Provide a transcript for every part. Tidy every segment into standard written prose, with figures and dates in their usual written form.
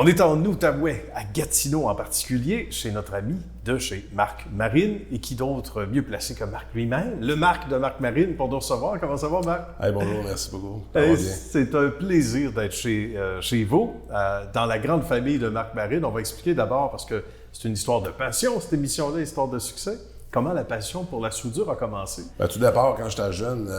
On est en Outaouais, à Gatineau en particulier, chez notre ami de chez Marc Marine, et qui d'autre mieux placé que Marc lui-même, le Marc de Marc Marine, pour nous recevoir. Comment ça va, Marc? Hey, bonjour, merci beaucoup. Ça va bien. C'est un plaisir d'être chez vous, dans la grande famille de Marc Marine. On va expliquer d'abord, parce que c'est une histoire de passion, cette émission-là, une histoire de succès. Comment la passion pour la soudure a commencé? Ben, tout d'abord, quand j'étais jeune,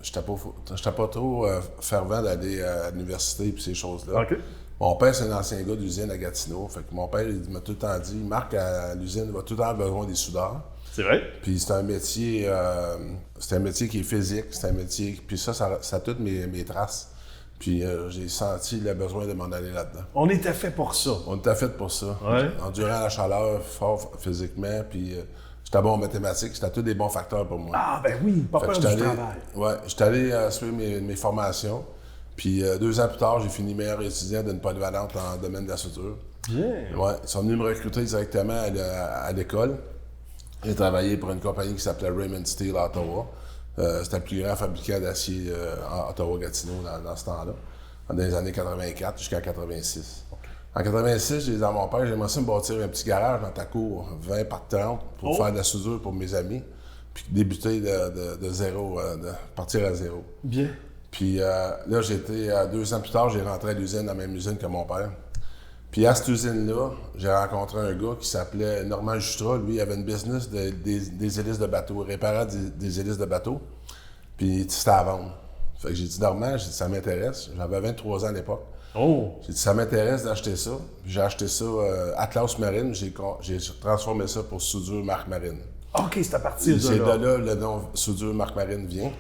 j'étais pas trop fervent d'aller à l'université et ces choses-là. OK. Mon père, c'est un ancien gars d'usine à Gatineau. Fait que mon père, il m'a tout le temps dit, Marc, à l'usine, il va tout le temps avoir besoin des soudeurs. C'est vrai? Puis c'est un métier qui est physique, c'est un métier... Puis ça a toutes mes traces. Puis j'ai senti le besoin de m'en aller là-dedans. On était fait pour ça. On était fait pour ça. Ouais. Endurant la chaleur, fort physiquement, puis j'étais bon en mathématiques, c'était tous des bons facteurs pour moi. Ah, ben oui, pas peur du travail. Ouais, j'étais allé suivre mes formations. Puis 2 ans plus tard, j'ai fini meilleur étudiant d'une polyvalente en domaine de la soudure. Bien. Ouais, ils sont venus me recruter directement à l'école. J'ai travaillé pour une compagnie qui s'appelait Raymond Steel à Ottawa. C'était le plus grand fabricant d'acier à Ottawa-Gatineau dans ce temps-là, dans les années 84 jusqu'à 86. Okay. En 86, j'ai dit à mon père, j'aimerais ça me bâtir un petit garage dans ta cour, 20 par 30, pour faire de la soudure pour mes amis, puis débuter de zéro, de partir à zéro. Bien. Puis là, 2 ans plus tard, j'ai rentré à l'usine, la même usine que mon père. Puis à cette usine-là, j'ai rencontré un gars qui s'appelait Normand Justra. Lui, il avait une business des hélices de bateau, réparant des hélices de bateau. Puis c'était à vendre. Fait que j'ai dit, Normand, ça m'intéresse. J'avais 23 ans à l'époque. Oh! J'ai dit, ça m'intéresse d'acheter ça. Puis j'ai acheté ça Atlas Marine. J'ai transformé ça pour Soudure Marc Marine. OK, c'est à partir de là. C'est de là le nom Soudure Marc Marine vient.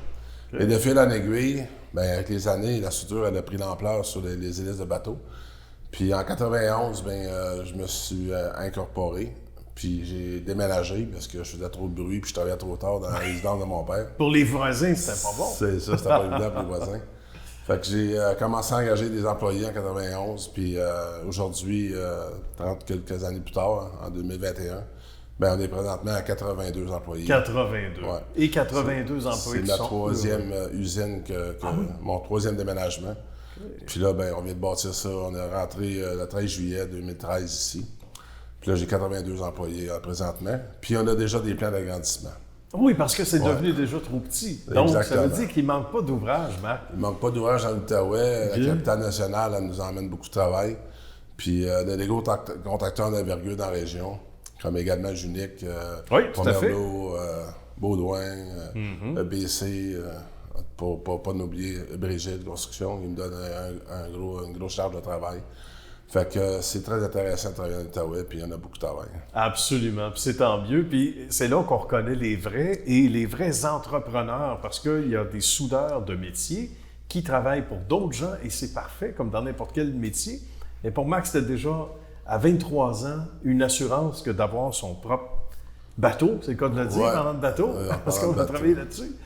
Okay. Et de fil en aiguille, ben, avec les années, la soudure elle a pris l'ampleur sur les hélices de bateau. Puis en 91, je me suis incorporé. Puis j'ai déménagé parce que je faisais trop de bruit puis je travaillais trop tard dans la résidence de mon père. Pour les voisins, c'était pas bon. C'est ça, c'était pas évident pour les voisins. Fait que j'ai commencé à engager des employés en 91. Puis aujourd'hui, 30 quelques années plus tard, en 2021, on est présentement à 82 employés. 82. Ouais. Et 82 employés. C'est la troisième usine mon troisième déménagement. Okay. Puis là, on vient de bâtir ça. On est rentré le 13 juillet 2013 ici. Puis là, j'ai 82 employés présentement. Puis on a déjà des plans d'agrandissement. Oui, parce que c'est devenu déjà trop petit. Donc, exactement. Ça veut dire qu'il ne manque pas d'ouvrage, Marc. Il ne manque pas d'ouvrage dans l'Outaouais. La capitale nationale, elle nous emmène beaucoup de travail. Puis des gros contracteurs d'envergure dans la région, comme également Junique, Pomerleau, Baudouin, EBC, pour pas n'oublier Brigitte Construction, qui me donne une grosse charge de travail. Fait que c'est très intéressant de travailler en Outaouais, puis il y en a beaucoup de travail. Absolument, puis c'est tant mieux. Puis c'est là qu'on reconnaît les vrais entrepreneurs, parce qu'il y a des soudeurs de métier qui travaillent pour d'autres gens, et c'est parfait, comme dans n'importe quel métier. Mais pour Marc, c'était déjà, à 23 ans, une assurance que d'avoir son propre bateau, c'est le cas de le dire, parlant de bateau, parce qu'on a travaillé là-dessus.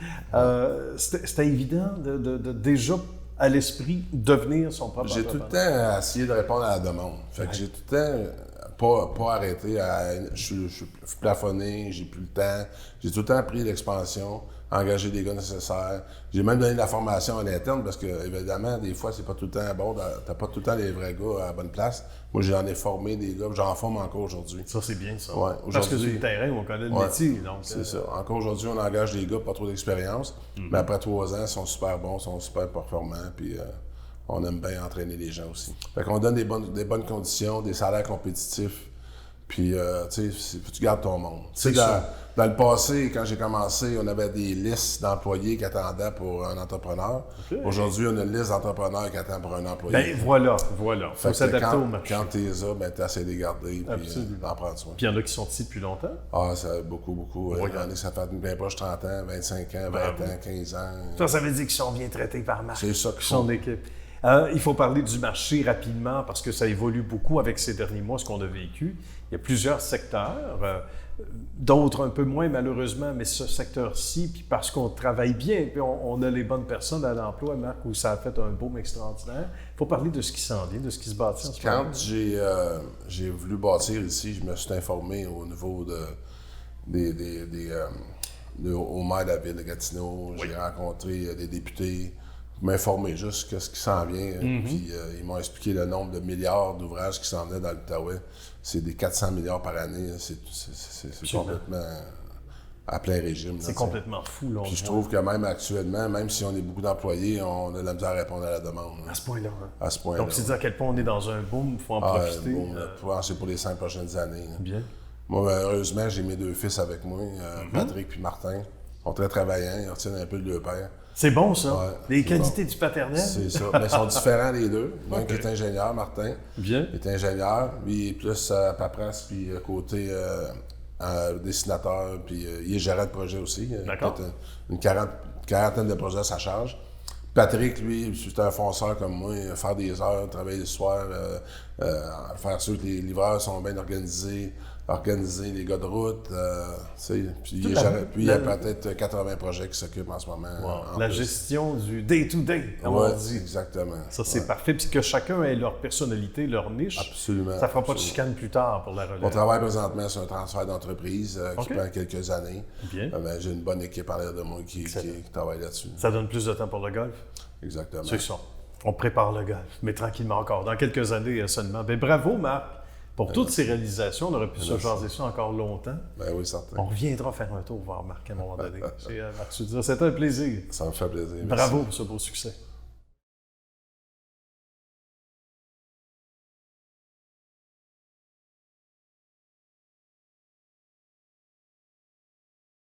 C'était évident de déjà à l'esprit devenir son propre J'ai tout le temps essayé de répondre à la demande. Fait que j'ai tout le temps pas arrêté je suis plafonné, j'ai plus le temps. J'ai tout le temps pris l'expansion, engagé les gars nécessaires. J'ai même donné de la formation à l'interne parce que, évidemment, des fois, c'est pas tout le temps bon. T'as pas tout le temps les vrais gars à la bonne place. Moi, j'en ai formé des gars, j'en forme encore aujourd'hui. Ça, c'est bien, ça. Ouais, parce que c'est le terrain où on connaît le métier. Donc, c'est ça. Encore aujourd'hui, on engage des gars pas trop d'expérience. Mais après 3 ans, ils sont super bons, ils sont super performants. Puis on aime bien entraîner les gens aussi. Fait qu'on donne des bonnes conditions, des salaires compétitifs. Puis, tu sais, tu gardes ton monde. Tu sais, dans le passé, quand j'ai commencé, on avait des listes d'employés qui attendaient pour un entrepreneur. Okay. Aujourd'hui, on a une liste d'entrepreneurs qui attendent pour un employé. Voilà. Faut s'adapter au marché. Quand tu es là, tu essaies de les garder et d'en prendre soin. Puis il y en a qui sont ici depuis longtemps? Ah, ça beaucoup. Il y en a ça fait bien proche 30 ans, 25 ans, 20 ans, 15 ans. Ça veut dire qu'ils sont bien traités par Marc. C'est ça qu'ils sont. Son équipe. Il faut parler du marché rapidement parce que ça évolue beaucoup avec ces derniers mois, ce qu'on a vécu. Il y a plusieurs secteurs, d'autres un peu moins malheureusement, mais ce secteur-ci, puis parce qu'on travaille bien, puis on a les bonnes personnes à l'emploi, Marc, où ça a fait un boom extraordinaire. Il faut parler de ce qui s'en vient, de ce qui se bâtit en ce moment. Quand j'ai voulu bâtir ici, je me suis informé au niveau au maire de la ville de Gatineau. Oui. J'ai rencontré des députés m'informer juste de ce qui s'en vient. Puis ils m'ont expliqué le nombre de milliards d'ouvrages qui s'en venaient dans l'Outaouais. C'est des 400 milliards par année. C'est complètement à plein régime. C'est complètement fou. Là, puis je trouve que même actuellement, même si on est beaucoup d'employés, on a de la misère à répondre à la demande. À ce point-là. Hein? À ce point-là. Donc, c'est dire à quel point on est dans un boom, il faut en profiter. C'est pour les 5 prochaines années. Là. Bien. Moi, heureusement, j'ai mes 2 fils avec moi, Patrick puis Martin. Ils sont très travaillants, ils retiennent un peu de leur père. C'est bon, ça. Ouais, les qualités du paternel. C'est ça. Mais ils sont différents, les deux. L'un qui est ingénieur, Martin. Bien. Il est ingénieur. Lui, il est plus paperasse, puis côté dessinateur, puis il est gérant de projet aussi. D'accord. Peut-être une quarantaine de projets à sa charge. Patrick, lui, c'est un fonceur comme moi, faire des heures, travailler le soir, faire sûr que les livreurs sont bien organisés, organiser les gars de route, puis il y a peut-être 80 projets qui s'occupent en ce moment. La gestion du day-to-day, comme on dit. Exactement. Ça, c'est parfait. Puis que chacun ait leur personnalité, leur niche. Absolument. Ça ne fera pas de chicane plus tard pour la relève. On travaille présentement sur un transfert d'entreprise qui prend quelques années. Bien. J'ai une bonne équipe arrière de moi qui travaille là-dessus. Ça donne plus de temps pour le golf? Exactement. C'est ça. On prépare le golf, mais tranquillement encore, dans quelques années seulement. Bien, bravo, Marc, pour toutes ces réalisations. On aurait pu se jaser ça encore longtemps. Ben oui, certain. On reviendra faire un tour voir Marc à un moment donné. C'était un plaisir. Ça me fait plaisir. Bravo pour ce beau succès.